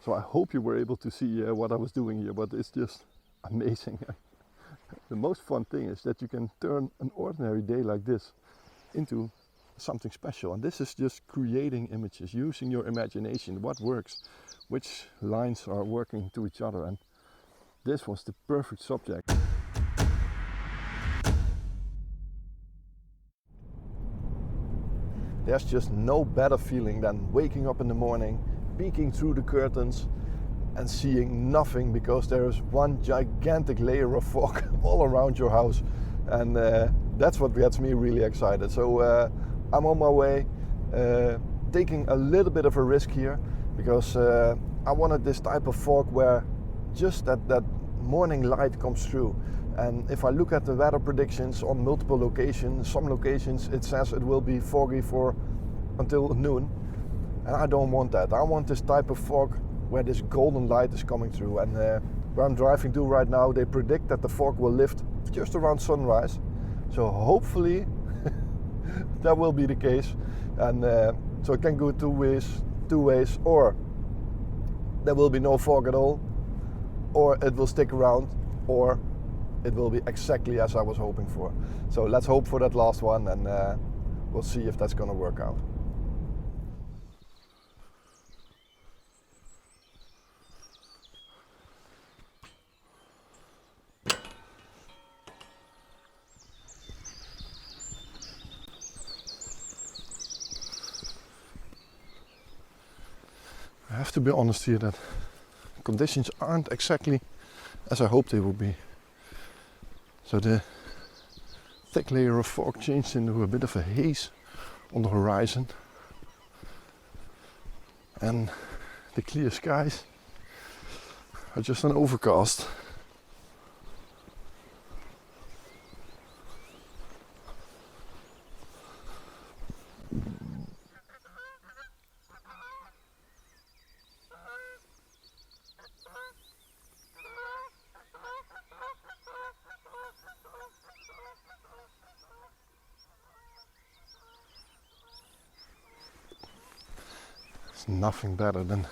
So I hope you were able to see what I was doing here, but it's just amazing. The most fun thing is that you can turn an ordinary day like this into something special, and this is just creating images, using your imagination, what works, which lines are working to each other, and this was the perfect subject. There's just no better feeling than waking up in the morning, peeking through the curtains and seeing nothing, because there is one gigantic layer of fog all around your house, and that's what gets me really excited. So I'm on my way, taking a little bit of a risk here, because I wanted this type of fog where just that morning light comes through. And if I look at the weather predictions on multiple locations, some locations it says it will be foggy for until noon, and I don't want that. I want this type of fog where this golden light is coming through. And where I'm driving to right now, they predict that the fog will lift just around sunrise, so hopefully that will be the case. And so it can go two ways, or there will be no fog at all, or it will stick around, or it will be exactly as I was hoping for. So let's hope for that last one, and we'll see if that's gonna work out. I have to be honest here that conditions aren't exactly as I hoped they would be. So the thick layer of fog changed into a bit of a haze on the horizon, and the clear skies are just an overcast. Nothing better than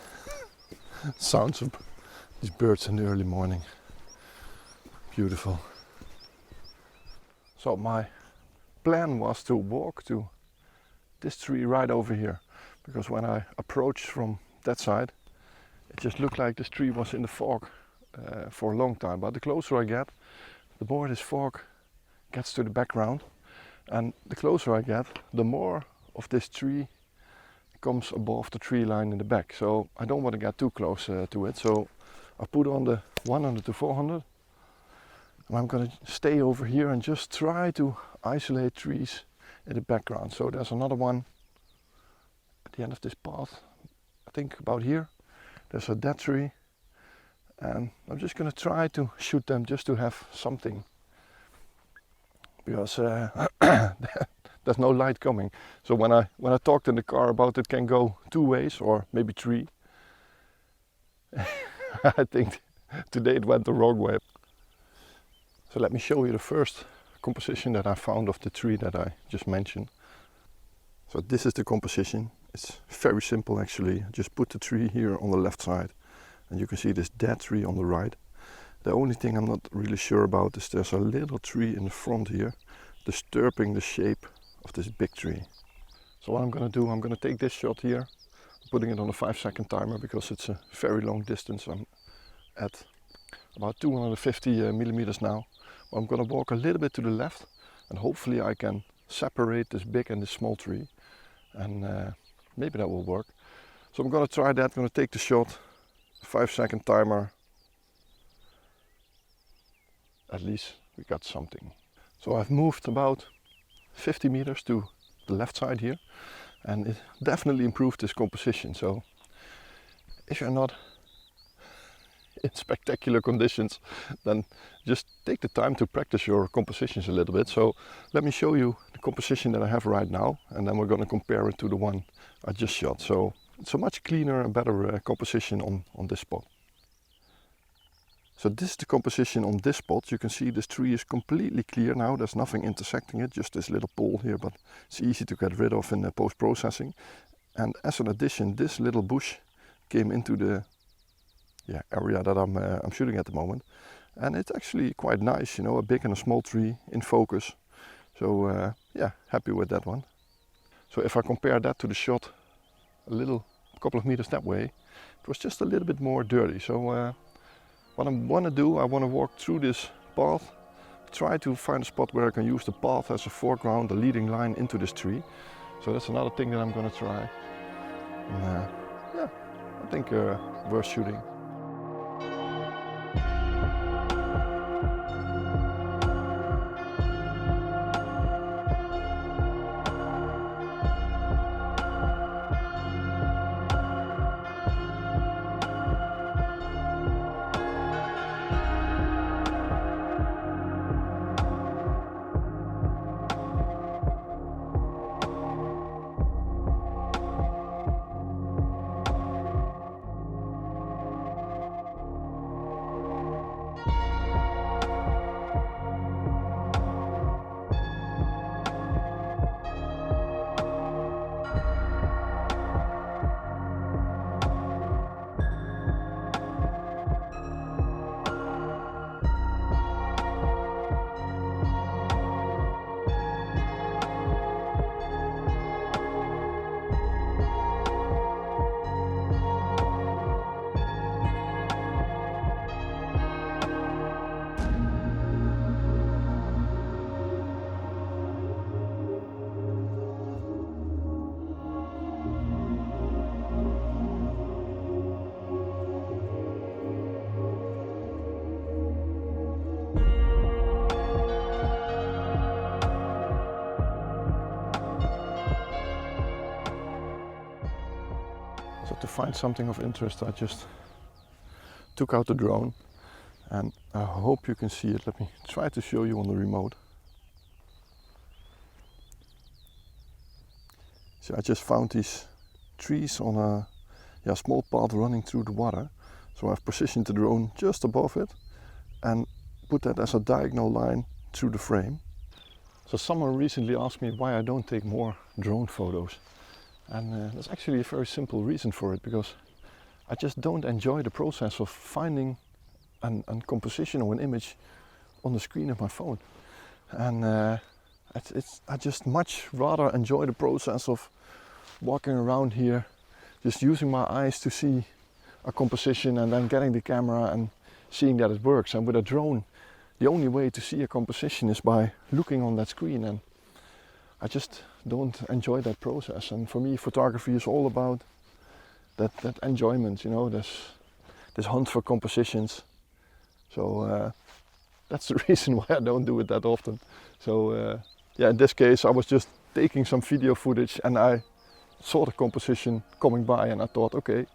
sounds of these birds in the early morning. Beautiful. So my plan was to walk to this tree right over here, because when I approached from that side, it just looked like this tree was in the fog for a long time. But the closer I get, the more this fog gets to the background, and the closer I get, the more of this tree comes above the tree line in the back. So I don't want to get too close to it, so I put on the 100 to 400, and I'm going to stay over here and just try to isolate trees in the background. So there's another one at the end of this path, I think about here. There's a dead tree, and I'm just going to try to shoot them just to have something, because there's no light coming. So when I talked in the car about it can go two ways or maybe three, I think today it went the wrong way. So let me show you the first composition that I found of the tree that I just mentioned. So this is the composition. It's very simple actually. I just put the tree here on the left side, and you can see this dead tree on the right. The only thing I'm not really sure about is there's a little tree in the front here disturbing the shape of this big tree. So what I'm going to do, I'm going to take this shot here, I'm putting it on a 5-second timer because it's a very long distance. I'm at about 250 millimeters now. I'm going to walk a little bit to the left, and hopefully I can separate this big and this small tree, and maybe that will work. So I'm going to try that. I'm going to take the shot, 5-second timer. At least we got something. So I've moved about 50 meters to the left side here, and it definitely improved this composition. So if you're not in spectacular conditions, then just take the time to practice your compositions a little bit. So let me show you the composition that I have right now, and then we're going to compare it to the one I just shot. So it's a much cleaner and better composition on this spot. So this is the composition on this spot. You can see this tree is completely clear now. There's nothing intersecting it, just this little pole here, but it's easy to get rid of in the post-processing. And as an addition, this little bush came into the area that I'm shooting at the moment. And it's actually quite nice, you know, a big and a small tree in focus. So yeah, happy with that one. So if I compare that to the shot a couple of meters that way, it was just a little bit more dirty. So what I want to do, I want to walk through this path, try to find a spot where I can use the path as a foreground, the leading line into this tree. So that's another thing that I'm going to try. And, yeah, I think worth shooting. So to find something of interest, I just took out the drone, and I hope you can see it. Let me try to show you on the remote. So I just found these trees on a small path running through the water. So I've positioned the drone just above it and put that as a diagonal line through the frame. So someone recently asked me why I don't take more drone photos. And there's actually a very simple reason for it, because I just don't enjoy the process of finding a composition or an image on the screen of my phone. And I just much rather enjoy the process of walking around here, just using my eyes to see a composition and then getting the camera and seeing that it works. And with a drone, the only way to see a composition is by looking on that screen, and I just don't enjoy that process. And for me, photography is all about that enjoyment, you know, this hunt for compositions. So that's the reason why I don't do it that often. So yeah, in this case I was just taking some video footage and I saw the composition coming by and I thought, okay,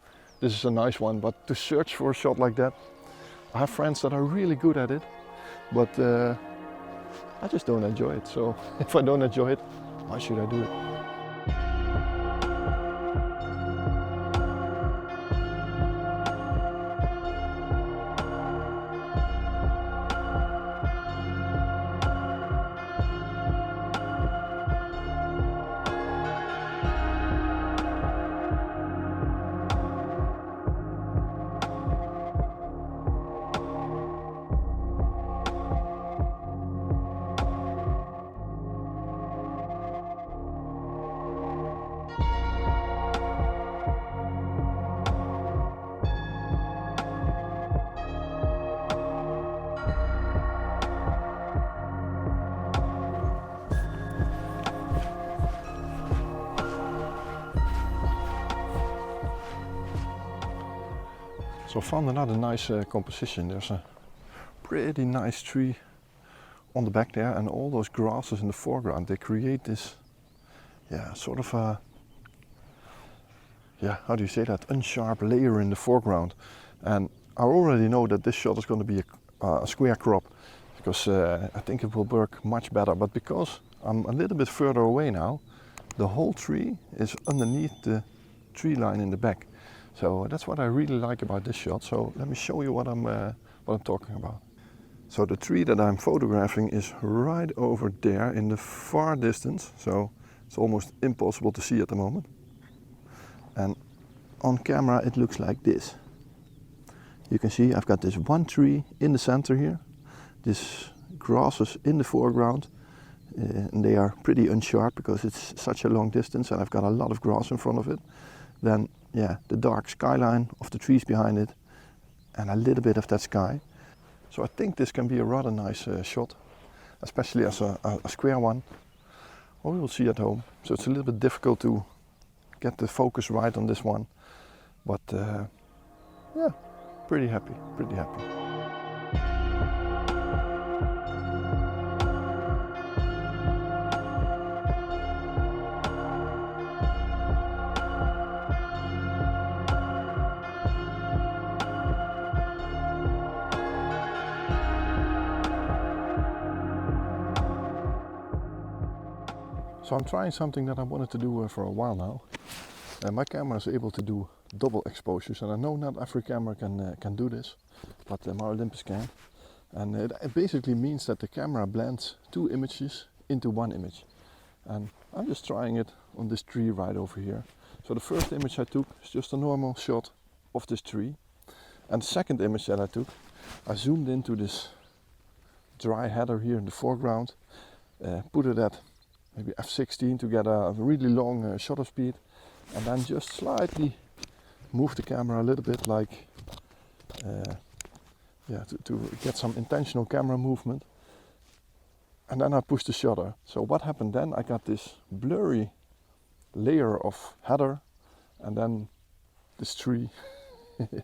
this is a nice one. But to search for a shot like that, I have friends that are really good at it, but I just don't enjoy it. So if I don't enjoy it, why should I do it? So I found another nice composition. There's a pretty nice tree on the back there, and all those grasses in the foreground, they create this, sort of a, how do you say that, unsharp layer in the foreground. And I already know that this shot is going to be a square crop, because I think it will work much better. But because I'm a little bit further away now, the whole tree is underneath the tree line in the back. So that's what I really like about this shot. So let me show you what I'm talking about. So the tree that I'm photographing is right over there in the far distance. So it's almost impossible to see at the moment. And on camera it looks like this. You can see I've got this one tree in the center here, this grasses in the foreground, and they are pretty unsharp because it's such a long distance and I've got a lot of grass in front of it. Then yeah, the dark skyline of the trees behind it and a little bit of that sky. So I think this can be a rather nice shot, especially as a square one. Well, we will see at home. So it's a little bit difficult to get the focus right on this one, but yeah, pretty happy, pretty happy. So I'm trying something that I wanted to do for a while now. My camera is able to do double exposures, and I know not every camera can do this, but my Olympus can. And it basically means that the camera blends two images into one image. And I'm just trying it on this tree right over here. So the first image I took is just a normal shot of this tree. And the second image that I took, I zoomed into this dry heather here in the foreground, put it at maybe f16 to get a really long shutter speed, and then just slightly move the camera a little bit, like to get some intentional camera movement, and then I push the shutter. So what happened then, I got this blurry layer of heather and then this tree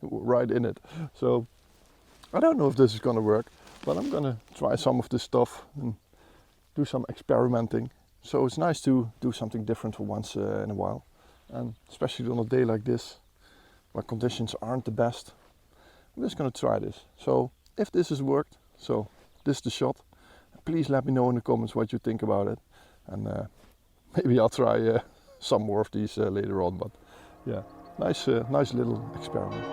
right in it. So I don't know if this is gonna work, but I'm gonna try some of this stuff and do some experimenting. So it's nice to do something different for once in a while, and especially on a day like this where conditions aren't the best. I'm just going to try this. So if this has worked, so this is the shot, please let me know in the comments what you think about it, and maybe I'll try some more of these later on. But yeah, nice little experiment.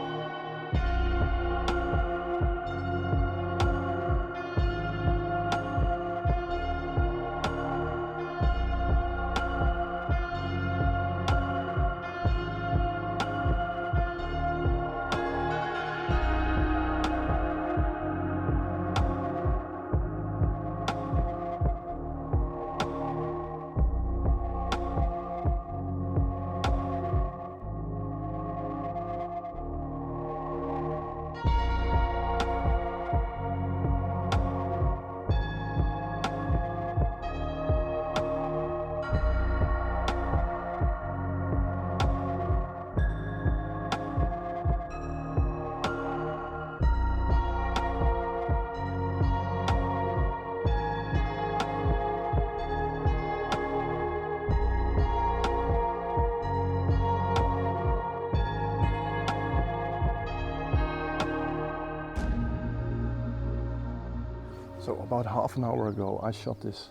So about half an hour ago I shot this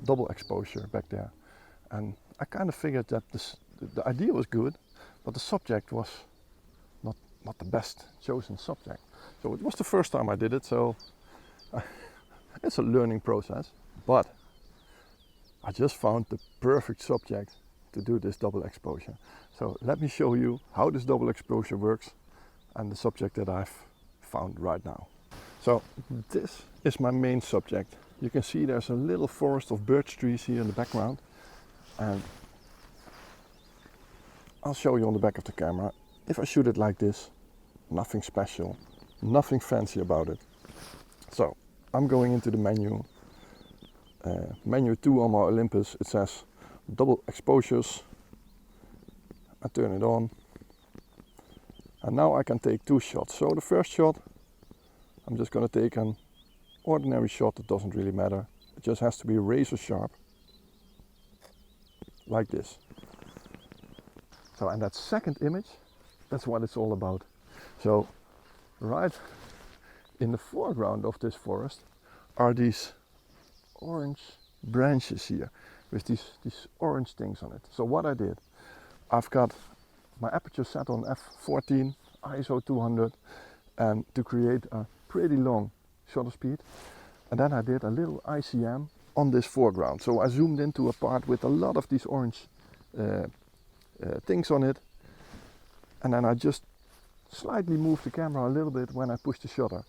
double exposure back there, and I kind of figured that the idea was good, but the subject was not the best chosen subject. So it was the first time I did it, so it's a learning process, but I just found the perfect subject to do this double exposure. So let me show you how this double exposure works and the subject that I've found right now. So this is my main subject. You can see there's a little forest of birch trees here in the background, and I'll show you on the back of the camera. If I shoot it like this, nothing special, nothing fancy about it. So I'm going into the menu, menu 2 on my Olympus. It says double exposures. I turn it on, and now I can take 2 shots. So the first shot, I'm just going to take an ordinary shot. It doesn't really matter. It just has to be razor sharp, like this. So, and that second image, that's what it's all about. So right in the foreground of this forest are these orange branches here with these orange things on it. So what I did, I've got my aperture set on f14, ISO 200, and to create a pretty long shutter speed. And then I did a little ICM on this foreground. So I zoomed into a part with a lot of these orange things on it, and then I just slightly move the camera a little bit when I push the shutter.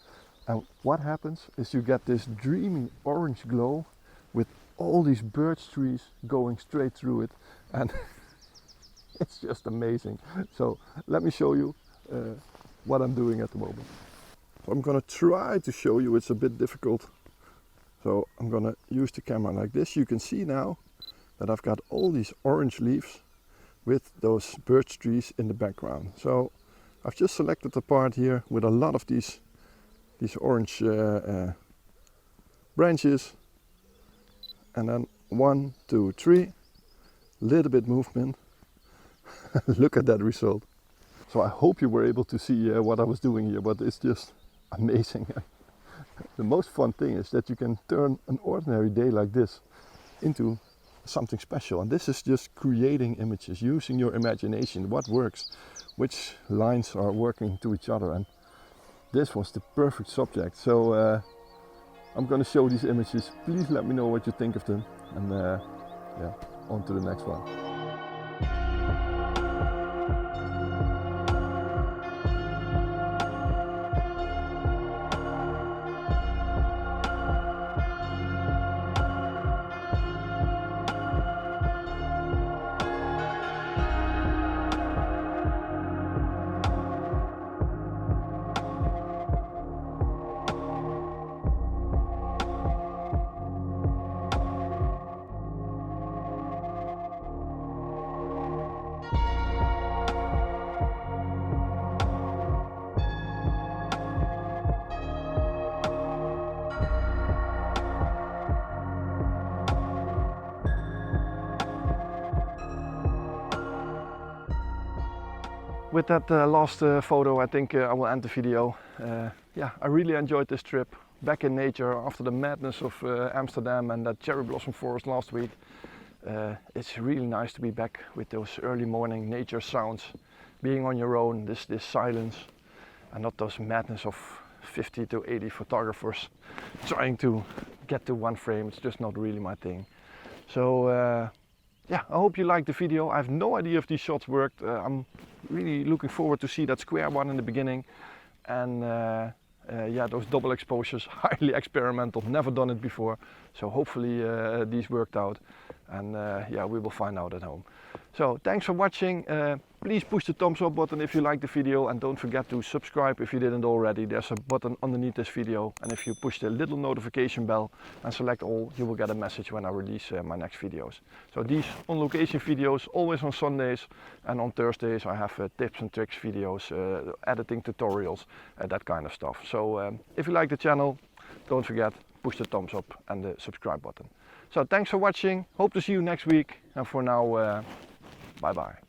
And what happens is you get this dreamy orange glow with all these birch trees going straight through it, and it's just amazing. So let me show you what I'm doing at the moment. So I'm gonna try to show you, it's a bit difficult. So I'm gonna use the camera like this. You can see now that I've got all these orange leaves with those birch trees in the background. So I've just selected a part here with a lot of these orange branches, and then 1, 2, 3, little bit movement. Look at that result. So I hope you were able to see what I was doing here, but it's just amazing. The most fun thing is that you can turn an ordinary day like this into something special, and this is just creating images, using your imagination, what works, which lines are working to each other, and this was the perfect subject. So I'm going to show these images. Please let me know what you think of them, and yeah, on to the next one. With that last photo, I think I will end the video. Yeah, I really enjoyed this trip back in nature after the madness of Amsterdam and that cherry blossom forest last week. It's really nice to be back with those early morning nature sounds, being on your own, this silence, and not those madness of 50 to 80 photographers trying to get to one frame. It's just not really my thing. So yeah, I hope you liked the video. I have no idea if these shots worked. I'm really looking forward to see that square one in the beginning, and yeah, those double exposures, highly experimental, never done it before. So hopefully these worked out, and yeah, we will find out at home. So thanks for watching. Please push the thumbs up button if you liked the video, and don't forget to subscribe if you didn't already. There's a button underneath this video, and if you push the little notification bell and select all, you will get a message when I release my next videos. So these on location videos always on Sundays, and on Thursdays I have tips and tricks videos, editing tutorials, that kind of stuff. So if you like the channel, don't forget, push the thumbs up and the subscribe button. So thanks for watching, hope to see you next week, and for now, bye bye.